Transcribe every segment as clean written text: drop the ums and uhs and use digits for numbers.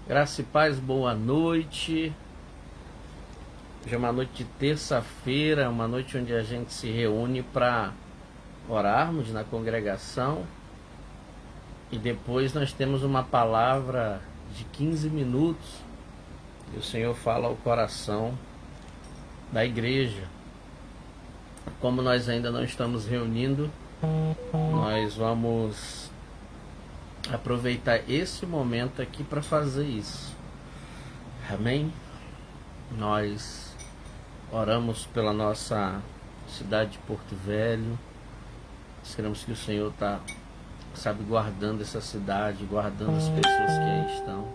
Graça e paz, boa noite. Hoje é uma noite de terça-feira, uma noite onde a gente se reúne para orarmos na congregação e depois nós temos uma palavra de 15 minutos e o Senhor fala ao coração da igreja. Como nós ainda não estamos reunindo, nós vamos aproveitar esse momento aqui para fazer isso. Amém? Nós oramos pela nossa cidade de Porto Velho. Nós queremos que o Senhor está, guardando essa cidade, guardando as pessoas que aí estão.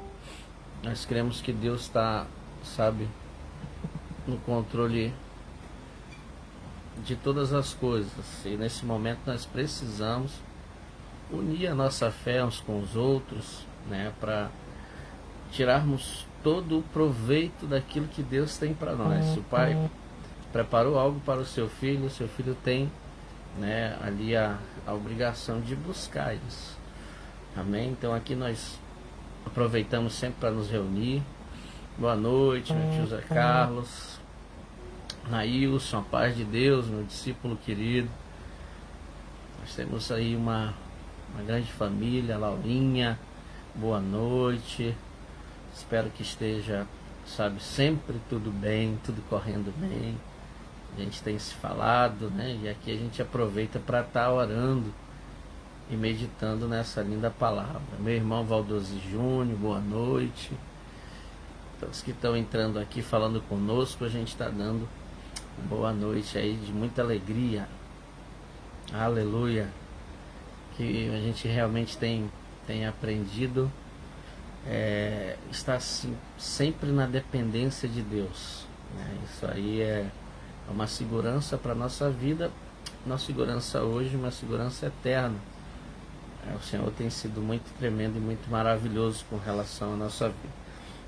Nós queremos que Deus está, no controle de todas as coisas. E nesse momento nós precisamos unir a nossa fé uns com os outros, para tirarmos todo o proveito daquilo que Deus tem para nós. Se o Pai preparou algo para o seu filho tem, ali a obrigação de buscar isso. Amém? Então aqui nós aproveitamos sempre para nos reunir. Boa noite, meu tio Zé Carlos, Nailson, a paz de Deus, meu discípulo querido. Nós temos aí uma grande família, Laurinha, boa noite. Espero que esteja, sempre tudo bem, tudo correndo bem. A gente tem se falado, e aqui a gente aproveita para estar orando e meditando nessa linda palavra. Meu irmão Valdoso Júnior, boa noite. Todos que estão entrando aqui falando conosco, a gente está dando boa noite aí de muita alegria. Aleluia. Que a gente realmente tem aprendido estar sempre na dependência de Deus. Isso aí é uma segurança para a nossa vida, uma segurança hoje, uma segurança eterna. O Senhor tem sido muito tremendo e muito maravilhoso com relação à nossa vida.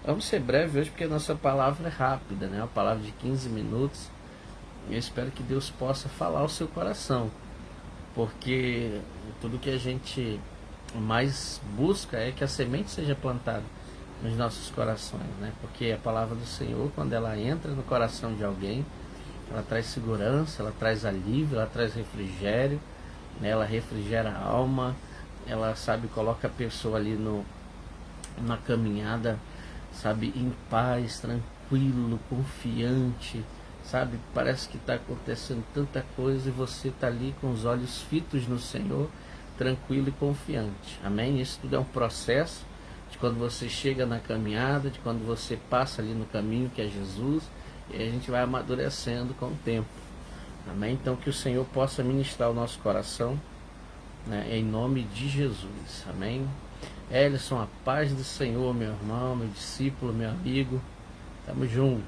Vamos ser breve hoje porque a nossa palavra é rápida, uma palavra de 15 minutos. Eu espero que Deus possa falar ao seu coração, porque tudo que a gente mais busca é que a semente seja plantada nos nossos corações, porque a palavra do Senhor, quando ela entra no coração de alguém, ela traz segurança, ela traz alívio, ela traz refrigério, ela refrigera a alma, ela coloca a pessoa ali na caminhada, em paz, tranquilo, confiante, parece que está acontecendo tanta coisa e você está ali com os olhos fitos no Senhor, tranquilo e confiante. Amém? Isso tudo é um processo de quando você chega na caminhada, de quando você passa ali no caminho que é Jesus, e a gente vai amadurecendo com o tempo. Amém? Então que o Senhor possa ministrar o nosso coração, em nome de Jesus. Amém? Elison, a paz do Senhor, meu irmão, meu discípulo, meu amigo. Tamo junto,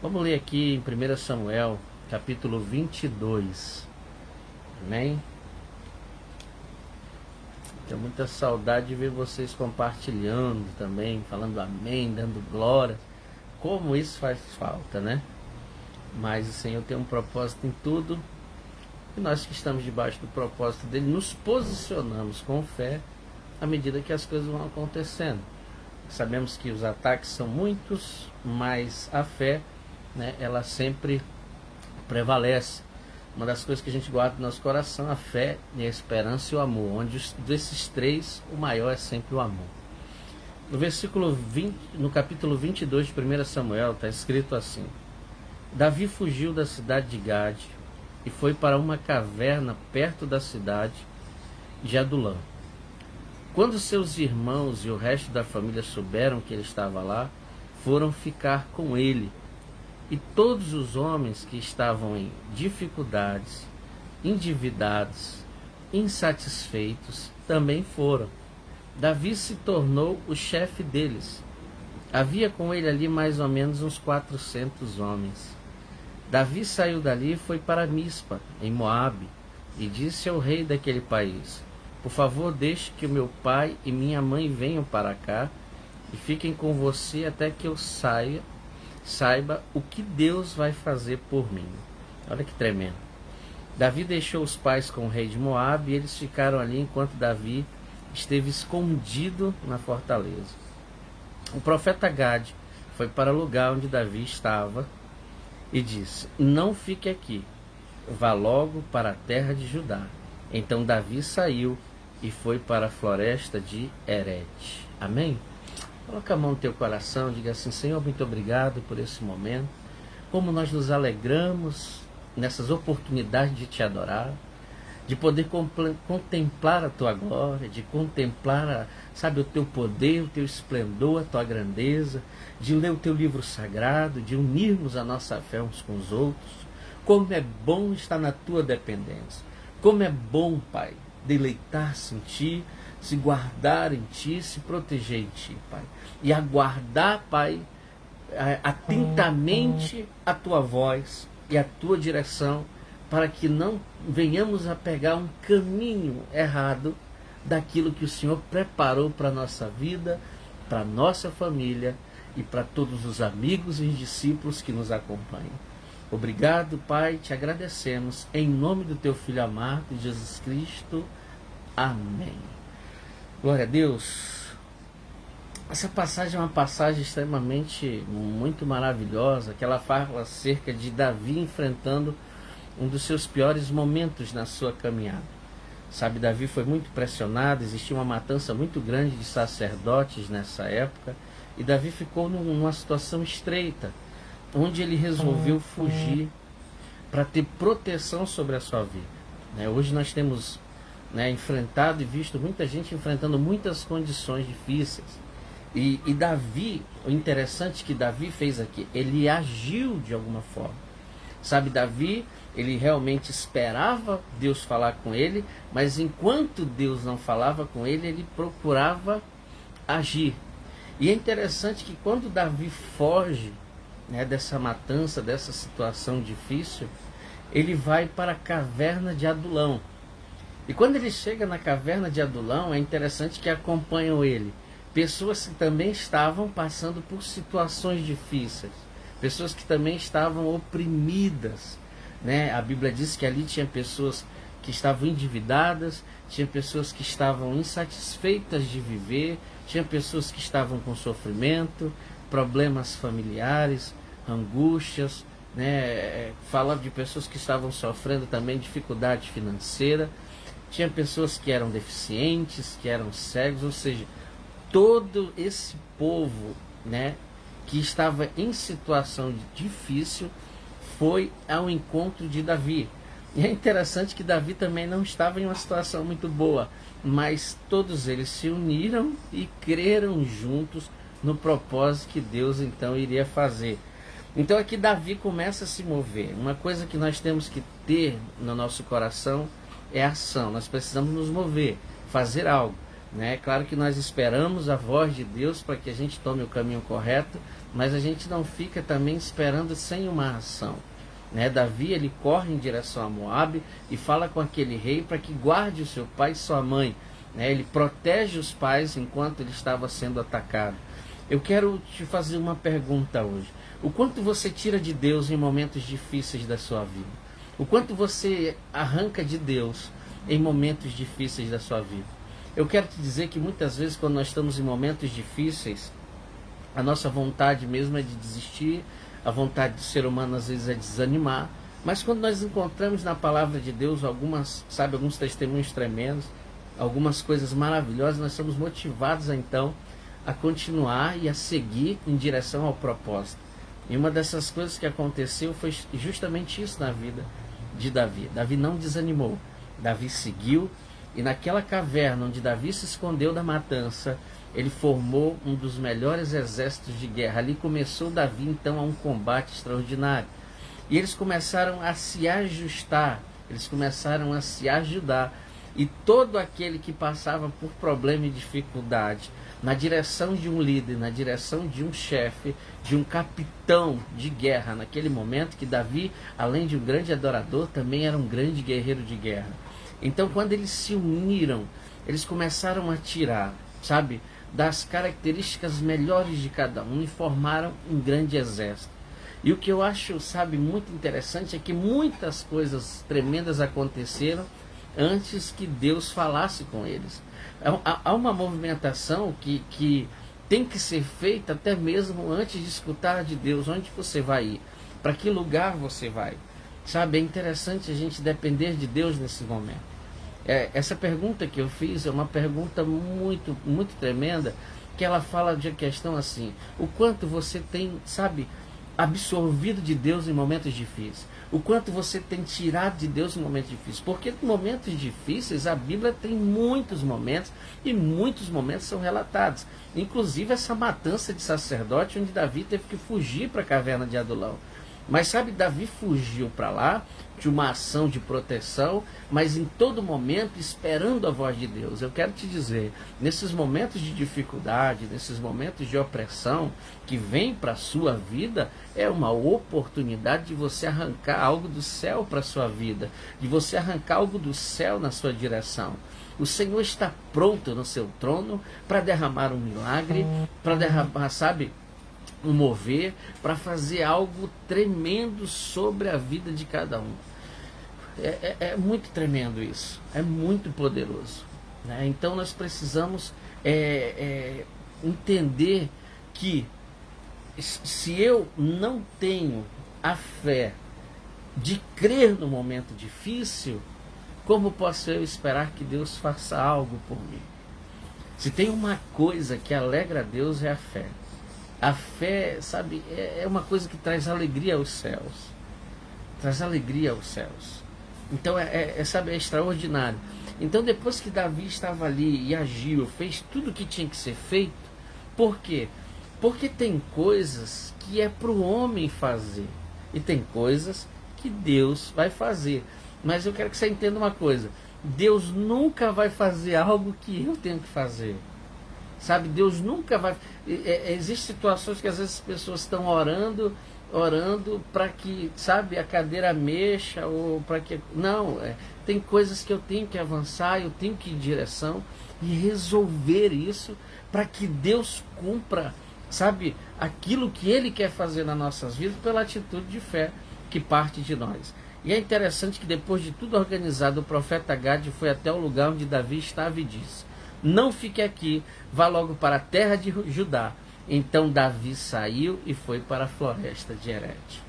Vamos ler aqui em 1 Samuel, capítulo 22. Amém? Tenho muita saudade de ver vocês compartilhando também, falando amém, dando glória. Como isso faz falta, Mas o Senhor tem um propósito em tudo. E nós que estamos debaixo do propósito dele, nos posicionamos com fé à medida que as coisas vão acontecendo. Sabemos que os ataques são muitos, mas a fé, ela sempre prevalece. Uma das coisas que a gente guarda no nosso coração, a fé, a esperança e o amor. Onde desses três, o maior é sempre o amor. No versículo 20, no capítulo 22 de 1 Samuel, está escrito assim: Davi fugiu da cidade de Gade e foi para uma caverna perto da cidade de Adulã. Quando seus irmãos e o resto da família souberam que ele estava lá, foram ficar com ele. E todos os homens que estavam em dificuldades, endividados, insatisfeitos, também foram. Davi se tornou o chefe deles. Havia com ele ali mais ou menos uns 400 homens. Davi saiu dali e foi para Mispa, em Moabe, e disse ao rei daquele país: Por favor, deixe que o meu pai e minha mãe venham para cá e fiquem com você até que eu saiba o que Deus vai fazer por mim. Olha que tremendo. Davi deixou os pais com o rei de Moabe e eles ficaram ali enquanto Davi esteve escondido na fortaleza. O profeta Gade foi para o lugar onde Davi estava e disse: não fique aqui, vá logo para a terra de Judá. Então Davi saiu e foi para a floresta de Herete. Amém? Coloca a mão no teu coração, diga assim: Senhor, muito obrigado por esse momento. Como nós nos alegramos nessas oportunidades de te adorar, de poder contemplar a tua glória, de contemplar, sabe, o teu poder, o teu esplendor, a tua grandeza, de ler o teu livro sagrado, de unirmos a nossa fé uns com os outros. Como é bom estar na tua dependência. Como é bom, Pai, deleitar-se em ti, se guardar em ti, se proteger em ti, Pai. E aguardar, Pai, atentamente a tua voz e a tua direção, para que não venhamos a pegar um caminho errado daquilo que o Senhor preparou para a nossa vida, para a nossa família e para todos os amigos e discípulos que nos acompanham. Obrigado, Pai, te agradecemos, em nome do teu Filho amado, Jesus Cristo. Amém. Glória a Deus. Essa passagem é uma passagem extremamente, muito maravilhosa, que ela fala acerca de Davi enfrentando um dos seus piores momentos na sua caminhada. Sabe, Davi foi muito pressionado, existia uma matança muito grande de sacerdotes nessa época, e Davi ficou numa situação estreita, onde ele resolveu fugir para ter proteção sobre a sua vida. Hoje nós temos enfrentado e visto muita gente enfrentando muitas condições difíceis. E Davi, o interessante que Davi fez aqui, ele agiu de alguma forma. Sabe, Davi, ele realmente esperava Deus falar com ele, mas enquanto Deus não falava com ele, ele procurava agir. E é interessante que quando Davi foge dessa matança, dessa situação difícil, ele vai para a caverna de Adulão. E quando ele chega na caverna de Adulão, é interessante que acompanham ele pessoas que também estavam passando por situações difíceis, pessoas que também estavam oprimidas. A Bíblia diz que ali tinha pessoas que estavam endividadas, tinha pessoas que estavam insatisfeitas de viver, tinha pessoas que estavam com sofrimento, problemas familiares, angústias, fala de pessoas que estavam sofrendo também dificuldade financeira, tinha pessoas que eram deficientes, que eram cegos, ou seja, todo esse povo que estava em situação difícil foi ao encontro de Davi. E é interessante que Davi também não estava em uma situação muito boa, mas todos eles se uniram e creram juntos no propósito que Deus então iria fazer. Então aqui Davi começa a se mover. Uma coisa que nós temos que ter no nosso coração é ação. Nós precisamos nos mover, fazer algo. Claro que nós esperamos a voz de Deus para que a gente tome o caminho correto, mas a gente não fica também esperando sem uma ação. Davi, ele corre em direção a Moabe e fala com aquele rei para que guarde o seu pai e sua mãe. Ele protege os pais enquanto ele estava sendo atacado. Eu quero te fazer uma pergunta hoje. O quanto você tira de Deus em momentos difíceis da sua vida? O quanto você arranca de Deus em momentos difíceis da sua vida? Eu quero te dizer que muitas vezes quando nós estamos em momentos difíceis, a nossa vontade mesmo é de desistir, a vontade do ser humano às vezes é desanimar, mas quando nós encontramos na palavra de Deus alguns testemunhos tremendos, algumas coisas maravilhosas, nós somos motivados então a continuar e a seguir em direção ao propósito. E uma dessas coisas que aconteceu foi justamente isso na vida de Davi. Davi não desanimou, Davi seguiu. E naquela caverna onde Davi se escondeu da matança, ele formou um dos melhores exércitos de guerra. Ali começou Davi então a um combate extraordinário. E eles começaram a se ajustar, eles começaram a se ajudar. E todo aquele que passava por problema e dificuldade, na direção de um líder, na direção de um chefe, de um capitão de guerra, naquele momento que Davi, além de um grande adorador, também era um grande guerreiro de guerra. Então, quando eles se uniram, eles começaram a tirar, sabe, das características melhores de cada um e formaram um grande exército. E o que eu acho, sabe, muito interessante é que muitas coisas tremendas aconteceram antes que Deus falasse com eles. Há uma movimentação que tem que ser feita até mesmo antes de escutar de Deus. Onde você vai ir? Para que lugar você vai? Sabe, é interessante a gente depender de Deus nesse momento. Essa pergunta que eu fiz é uma pergunta muito, muito tremenda, que ela fala de questão assim: o quanto você tem, sabe, absorvido de Deus em momentos difíceis, o quanto você tem tirado de Deus em momentos difíceis. Porque em momentos difíceis a Bíblia tem muitos momentos, e muitos momentos são relatados, inclusive essa matança de sacerdote, onde Davi teve que fugir para a caverna de Adulão. Mas sabe, Davi fugiu para lá de uma ação de proteção, mas em todo momento esperando a voz de Deus. Eu quero te dizer, nesses momentos de dificuldade, nesses momentos de opressão que vem para a sua vida, é uma oportunidade de você arrancar algo do céu para a sua vida, de você arrancar algo do céu na sua direção. O Senhor está pronto no seu trono para derramar um milagre, para derramar, sabe, um mover, para fazer algo tremendo sobre a vida de cada um. É muito tremendo isso, é muito poderoso, né? Então nós precisamos entender que se eu não tenho a fé de crer no momento difícil, como posso eu esperar que Deus faça algo por mim? Se tem uma coisa que alegra a Deus, é a fé. A fé, sabe, é uma coisa que traz alegria aos céus. Traz alegria aos céus. Então, sabe, é extraordinário. Então, depois que Davi estava ali e agiu, fez tudo o que tinha que ser feito, por quê? Porque tem coisas que é para o homem fazer, e tem coisas que Deus vai fazer. Mas eu quero que você entenda uma coisa: Deus nunca vai fazer algo que eu tenho que fazer. Sabe, Deus nunca vai... Existem situações que às vezes as pessoas estão orando para que, sabe, a cadeira mexa, ou para que... Não, tem coisas que eu tenho que avançar, eu tenho que ir em direção e resolver isso para que Deus cumpra, sabe, aquilo que Ele quer fazer nas nossas vidas pela atitude de fé que parte de nós. E é interessante que depois de tudo organizado, o profeta Gade foi até o lugar onde Davi estava e disse: não fique aqui, vá logo para a terra de Judá. Então Davi saiu e foi para a floresta de Herete.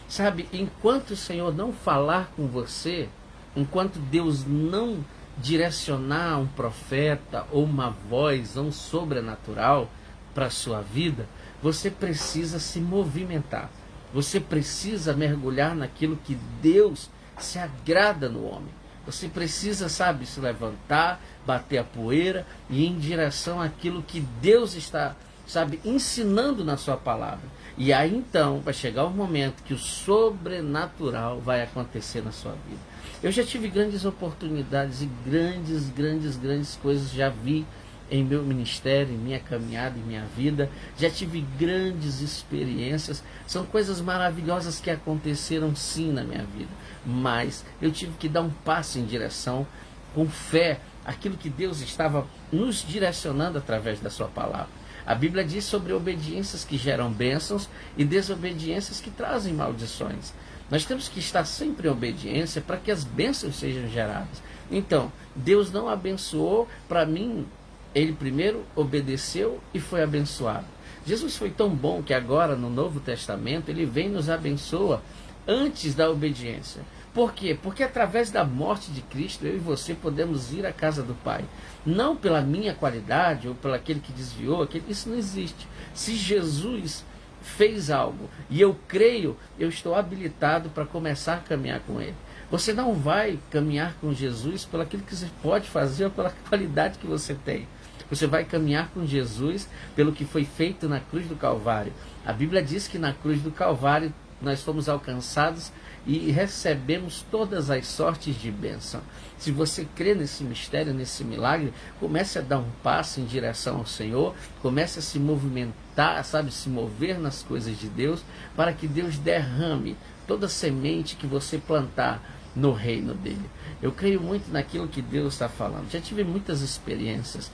Sabe, enquanto o Senhor não falar com você, enquanto Deus não direcionar um profeta ou uma voz ou um sobrenatural para a sua vida, você precisa se movimentar. Você precisa mergulhar naquilo que Deus se agrada no homem. Você precisa, sabe, se levantar, bater a poeira e ir em direção àquilo que Deus está, sabe, ensinando na sua palavra. E aí então vai chegar o momento que o sobrenatural vai acontecer na sua vida. Eu já tive grandes oportunidades e grandes coisas já vi em meu ministério, em minha caminhada, em minha vida. Já tive grandes experiências. São coisas maravilhosas que aconteceram sim na minha vida. Mas eu tive que dar um passo em direção, com fé, aquilo que Deus estava nos direcionando através da sua palavra. A Bíblia diz sobre obediências que geram bênçãos e desobediências que trazem maldições. Nós temos que estar sempre em obediência para que as bênçãos sejam geradas. Então, Deus não abençoou para mim. Ele primeiro obedeceu e foi abençoado. Jesus foi tão bom que agora no Novo Testamento ele vem e nos abençoa antes da obediência. Por quê? Porque através da morte de Cristo eu e você podemos ir à casa do Pai. Não pela minha qualidade ou pelo aquele que desviou, isso não existe. Se Jesus fez algo e eu creio, eu estou habilitado para começar a caminhar com Ele. Você não vai caminhar com Jesus pelo aquilo que você pode fazer ou pela qualidade que você tem. Você vai caminhar com Jesus pelo que foi feito na cruz do Calvário. A Bíblia diz que na cruz do Calvário nós fomos alcançados e recebemos todas as sortes de bênção. Se você crê nesse mistério, nesse milagre, comece a dar um passo em direção ao Senhor, comece a se movimentar, sabe, se mover nas coisas de Deus, para que Deus derrame toda semente que você plantar no reino dele. Eu creio muito naquilo que Deus está falando. Já tive muitas experiências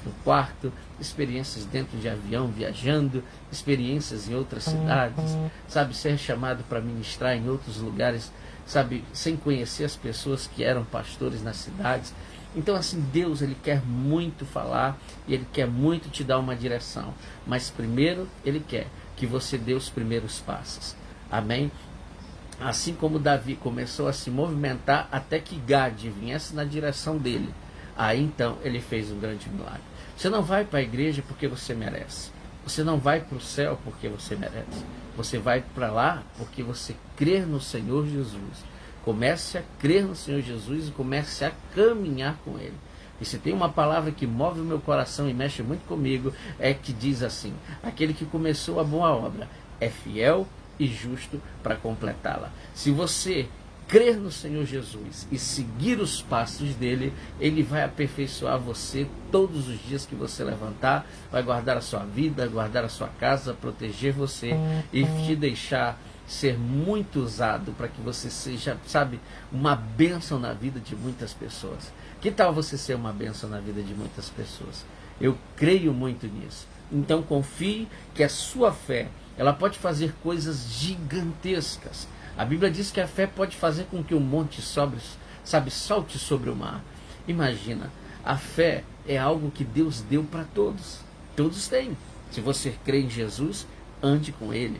no quarto, experiências dentro de avião viajando, experiências em outras cidades, sabe, ser chamado para ministrar em outros lugares, sabe, sem conhecer as pessoas que eram pastores nas cidades. Então, assim, Deus, Ele quer muito falar e Ele quer muito te dar uma direção. Mas primeiro, Ele quer que você dê os primeiros passos. Amém? Assim como Davi começou a se movimentar até que Gade viesse na direção dele. Aí então ele fez um grande milagre. Você não vai para a igreja porque você merece. Você não vai para o céu porque você merece. Você vai para lá porque você crê no Senhor Jesus. Comece a crer no Senhor Jesus e comece a caminhar com Ele. E se tem uma palavra que move o meu coração e mexe muito comigo, é que diz assim: aquele que começou a boa obra é fiel e justo para completá-la. Se você crer no Senhor Jesus e seguir os passos dele, ele vai aperfeiçoar você todos os dias que você levantar, vai guardar a sua vida, guardar a sua casa, proteger você e te deixar ser muito usado para que você seja, sabe, uma bênção na vida de muitas pessoas. Que tal você ser uma bênção na vida de muitas pessoas? Eu creio muito nisso. Então confie que a sua fé, ela pode fazer coisas gigantescas. A Bíblia diz que a fé pode fazer com que o monte salte sobre o mar. Imagina, a fé é algo que Deus deu para todos. Todos têm. Se você crê em Jesus, ande com Ele.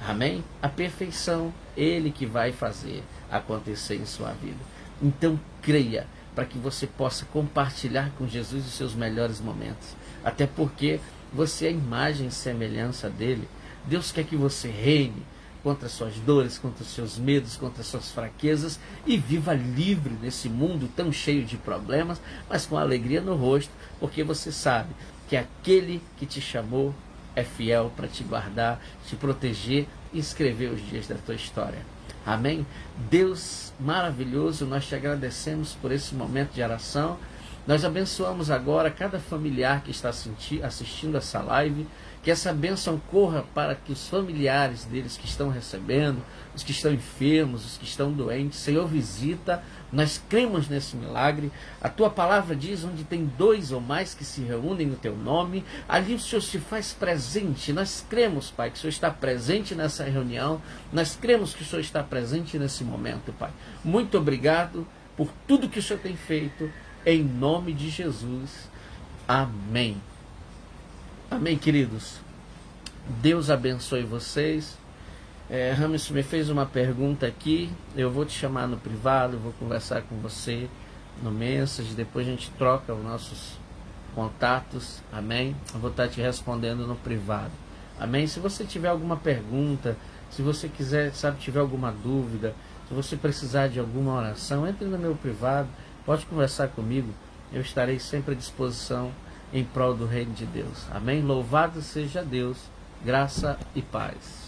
Amém? A perfeição, Ele que vai fazer acontecer em sua vida. Então creia, para que você possa compartilhar com Jesus os seus melhores momentos. Até porque você é a imagem e semelhança dele. Deus quer que você reine contra as suas dores, contra os seus medos, contra as suas fraquezas e viva livre nesse mundo tão cheio de problemas, mas com alegria no rosto, porque você sabe que aquele que te chamou é fiel para te guardar, te proteger e escrever os dias da tua história. Amém? Deus maravilhoso, nós te agradecemos por esse momento de oração. Nós abençoamos agora cada familiar que está assistindo essa live, que essa bênção corra para que os familiares deles que estão recebendo, os que estão enfermos, os que estão doentes, Senhor, visita. Nós cremos nesse milagre. A tua palavra diz: onde tem 2 ou mais que se reúnem no teu nome, ali o Senhor se faz presente. Nós cremos, Pai, que o Senhor está presente nessa reunião. Nós cremos que o Senhor está presente nesse momento, Pai. Muito obrigado por tudo que o Senhor tem feito. Em nome de Jesus. Amém. Amém, queridos. Deus abençoe vocês. Rames me fez uma pergunta aqui. Eu vou te chamar no privado, vou conversar com você no message. Depois a gente troca os nossos contatos. Amém? Eu vou estar te respondendo no privado. Amém? Se você tiver alguma pergunta, se você quiser, tiver alguma dúvida, se você precisar de alguma oração, entre no meu privado. Pode conversar comigo, eu estarei sempre à disposição em prol do reino de Deus. Amém? Louvado seja Deus, graça e paz.